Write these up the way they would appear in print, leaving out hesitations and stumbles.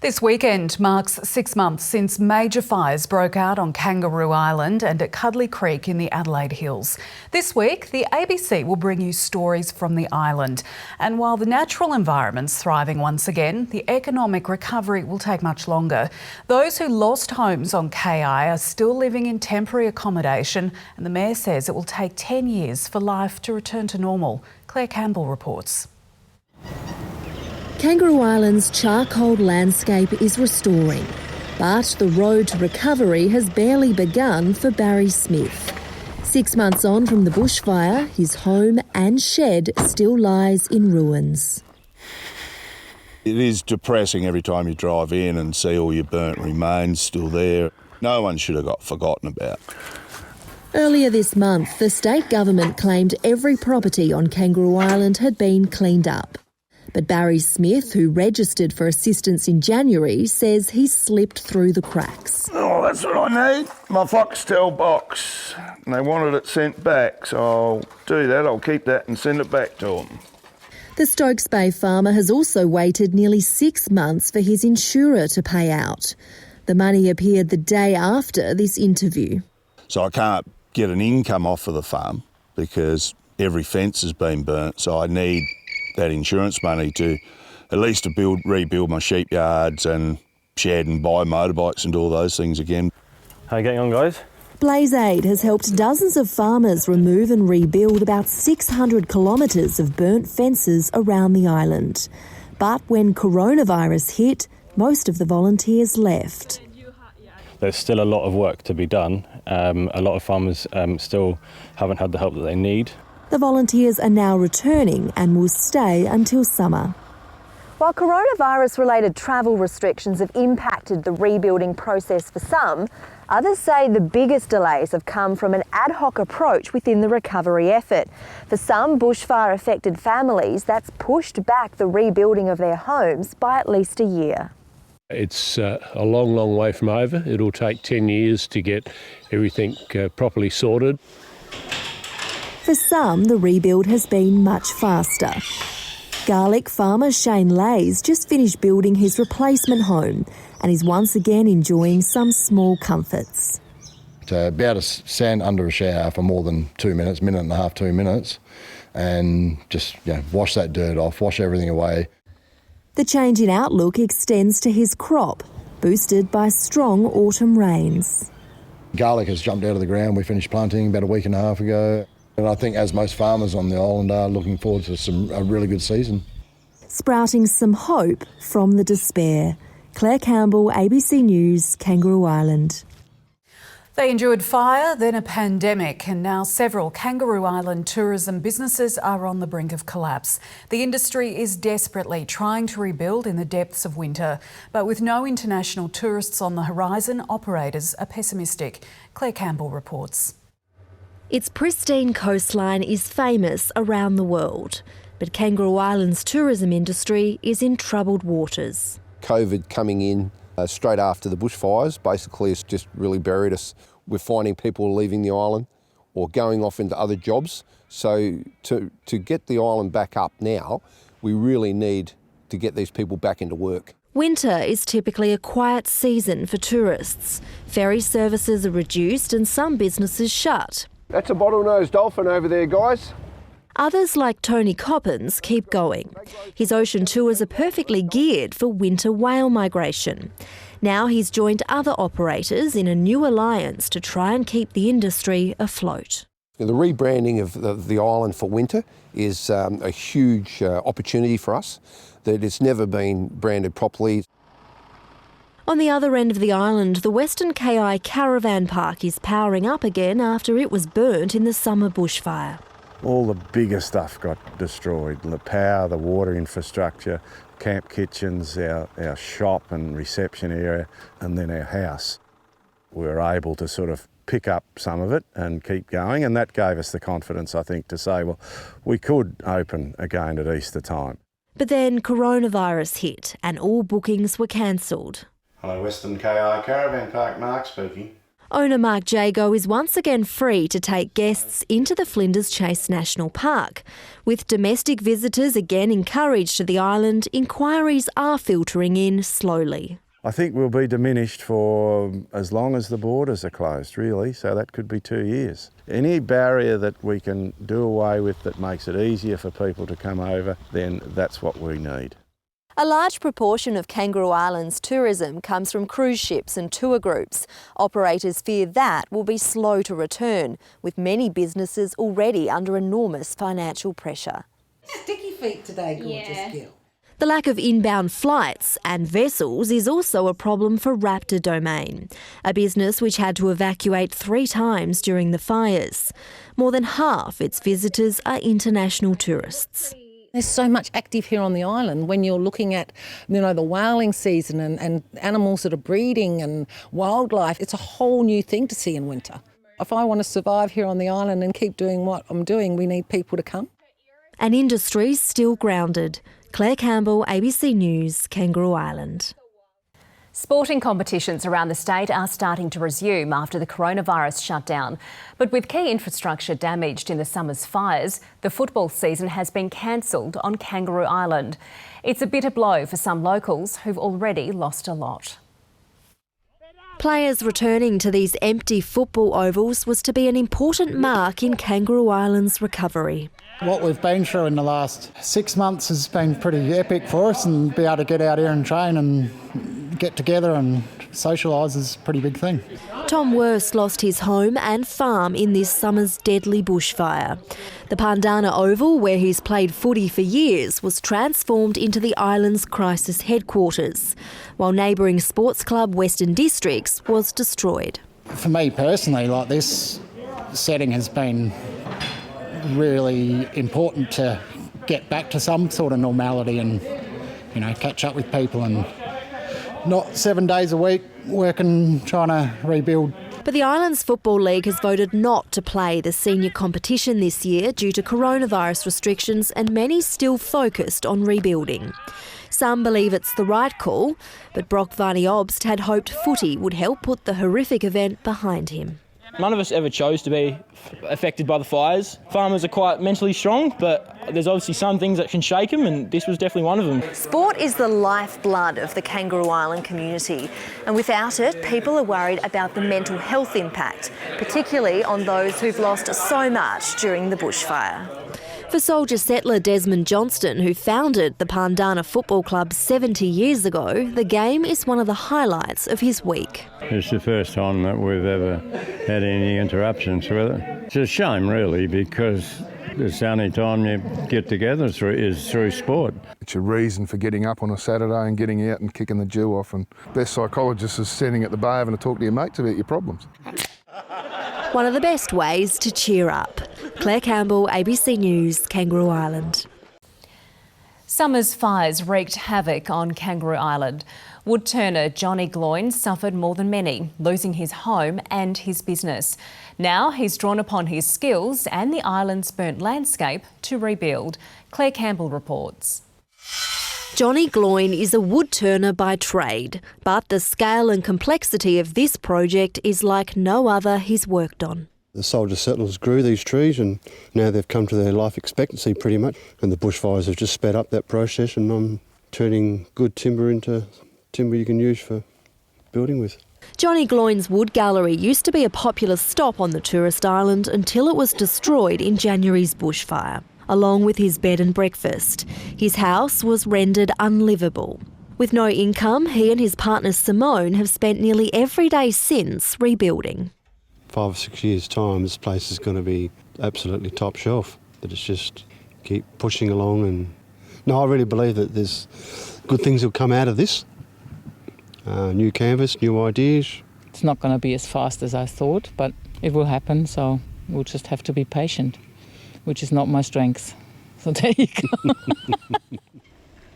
This weekend marks 6 months since major fires broke out on Kangaroo Island and at Cuddly Creek in the Adelaide Hills. This week, the ABC will bring you stories from the island. And while the natural environment's thriving once again, the economic recovery will take much longer. Those who lost homes on KI are still living in temporary accommodation, and the Mayor says it will take 10 years for life to return to normal. Claire Campbell reports. Kangaroo Island's charcoal landscape is restoring, but the road to recovery has barely begun for Barry Smith. 6 months on from the bushfire, his home and shed still lies in ruins. It is depressing every time you drive in and see all your burnt remains still there. No one should have got forgotten about. Earlier this month, the state government claimed every property on Kangaroo Island had been cleaned up. But Barry Smith, who registered for assistance in January, says he slipped through the cracks. Oh, that's what I need, my Foxtel box. And they wanted it sent back, so I'll do that. I'll keep that and send it back to them. The Stokes Bay farmer has also waited nearly 6 months for his insurer to pay out. The money appeared the day after this interview. So I can't get an income off of the farm because every fence has been burnt, so I need that insurance money to at least to rebuild my sheep yards and shed and buy motorbikes and do all those things again. How are you getting on, guys? Blaze Aid has helped dozens of farmers remove and rebuild about 600 kilometres of burnt fences around the island. But when coronavirus hit, most of the volunteers left. There's still a lot of work to be done. A lot of farmers still haven't had the help that they need. The volunteers are now returning and will stay until summer. While coronavirus-related travel restrictions have impacted the rebuilding process for some, others say the biggest delays have come from an ad hoc approach within the recovery effort. For some bushfire-affected families, that's pushed back the rebuilding of their homes by at least a year. It's a long, long way from over. It'll take 10 years to get everything properly sorted. For some, the rebuild has been much faster. Garlic farmer Shane Lays just finished building his replacement home and is once again enjoying some small comforts. To be able to stand under a shower for more than 2 minutes, minute and a half, 2 minutes, and just wash that dirt off, wash everything away. The change in outlook extends to his crop, boosted by strong autumn rains. Garlic has jumped out of the ground. We finished planting about a week and a half ago. And I think as most farmers on the island are looking forward to a really good season. Sprouting some hope from the despair. Claire Campbell, ABC News, Kangaroo Island. They endured fire, then a pandemic, and now several Kangaroo Island tourism businesses are on the brink of collapse. The industry is desperately trying to rebuild in the depths of winter, but with no international tourists on the horizon, operators are pessimistic. Claire Campbell reports. Its pristine coastline is famous around the world, but Kangaroo Island's tourism industry is in troubled waters. COVID coming in straight after the bushfires basically has just really buried us. We're finding people leaving the island or going off into other jobs. So to get the island back up now, we really need to get these people back into work. Winter is typically a quiet season for tourists. Ferry services are reduced and some businesses shut. That's a bottlenose dolphin over there, guys. Others, like Tony Coppins, keep going. His ocean tours are perfectly geared for winter whale migration. Now he's joined other operators in a new alliance to try and keep the industry afloat. The rebranding of the island for winter is a huge opportunity for us, that it's never been branded properly. On the other end of the island, the Western KI Caravan Park is powering up again after it was burnt in the summer bushfire. All the bigger stuff got destroyed, the power, the water infrastructure, camp kitchens, our shop and reception area, and then our house. We were able to sort of pick up some of it and keep going, and that gave us the confidence, I think, to say, well, we could open again at Easter time. But then coronavirus hit and all bookings were cancelled. Hello, Western KI Caravan Park, Mark speaking. Owner Mark Jago is once again free to take guests into the Flinders Chase National Park. With domestic visitors again encouraged to the island, inquiries are filtering in slowly. I think we'll be diminished for as long as the borders are closed, really, so that could be 2 years. Any barrier that we can do away with that makes it easier for people to come over, then that's what we need. A large proportion of Kangaroo Island's tourism comes from cruise ships and tour groups. Operators fear that will be slow to return, with many businesses already under enormous financial pressure. Sticky feet today, gorgeous Gil. The lack of inbound flights and vessels is also a problem for Raptor Domain, a business which had to evacuate 3 times during the fires. More than half its visitors are international tourists. There's so much active here on the island when you're looking at, the whaling season and animals that are breeding and wildlife. It's a whole new thing to see in winter. If I want to survive here on the island and keep doing what I'm doing, we need people to come. An industry still grounded. Claire Campbell, ABC News, Kangaroo Island. Sporting competitions around the state are starting to resume after the coronavirus shutdown. But with key infrastructure damaged in the summer's fires, the football season has been cancelled on Kangaroo Island. It's a bitter blow for some locals who've already lost a lot. Players returning to these empty football ovals was to be an important mark in Kangaroo Island's recovery. What we've been through in the last 6 months has been pretty epic for us, and be able to get out here and train and get together and socialise is a pretty big thing. Tom Worst lost his home and farm in this summer's deadly bushfire. The Pandana Oval, where he's played footy for years, was transformed into the island's crisis headquarters, while neighbouring sports club Western Districts was destroyed. For me personally, this setting has been really important to get back to some sort of normality and, catch up with people and not 7 days a week working, trying to rebuild. But the Islands Football League has voted not to play the senior competition this year due to coronavirus restrictions, and many still focused on rebuilding. Some believe it's the right call, but Brock Varney Obst had hoped footy would help put the horrific event behind him. None of us ever chose to be affected by the fires. Farmers are quite mentally strong, but there's obviously some things that can shake them, and this was definitely one of them. Sport is the lifeblood of the Kangaroo Island community, and without it, people are worried about the mental health impact, particularly on those who've lost so much during the bushfire. For soldier settler Desmond Johnston, who founded the Pandana Football Club 70 years ago, the game is one of the highlights of his week. It's the first time that we've ever had any interruptions with it. It's a shame, really, because it's the only time you get together is through sport. It's a reason for getting up on a Saturday and getting out and kicking the dew off, and best psychologist is sitting at the bar having to talk to your mates about your problems. One of the best ways to cheer up. Claire Campbell, ABC News, Kangaroo Island. Summer's fires wreaked havoc on Kangaroo Island. Wood turner Johnny Gloyn suffered more than many, losing his home and his business. Now he's drawn upon his skills and the island's burnt landscape to rebuild. Claire Campbell reports. Johnny Gloyn is a wood turner by trade, but the scale and complexity of this project is like no other he's worked on. The soldier settlers grew these trees, and now they've come to their life expectancy pretty much, and the bushfires have just sped up that process, and I'm turning good timber into timber you can use for building with. Johnny Gloyn's wood gallery used to be a popular stop on the tourist island until it was destroyed in January's bushfire. Along with his bed and breakfast, his house was rendered unlivable. With no income, he and his partner Simone have spent nearly every day since rebuilding. 5 or 6 years' time, this place is going to be absolutely top shelf. That it's just keep pushing along, and no, I really believe that there's good things will come out of this. New canvas, new ideas. It's not going to be as fast as I thought, but it will happen, so we'll just have to be patient, which is not my strength. So there you go.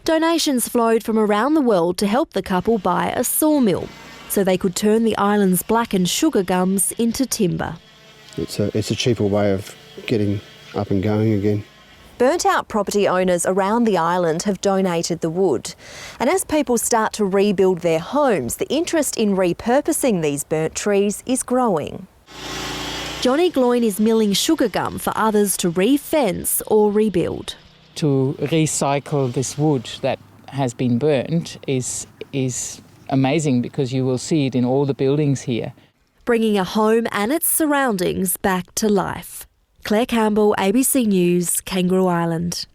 Donations flowed from around the world to help the couple buy a sawmill, so they could turn the island's blackened sugar gums into timber. It's a cheaper way of getting up and going again. Burnt-out property owners around the island have donated the wood. And as people start to rebuild their homes, the interest in repurposing these burnt trees is growing. Johnny Gloyn is milling sugar gum for others to re-fence or rebuild. To recycle this wood that has been burnt is amazing, because you will see it in all the buildings here. Bringing a home and its surroundings back to life. Claire Campbell, ABC News, Kangaroo Island.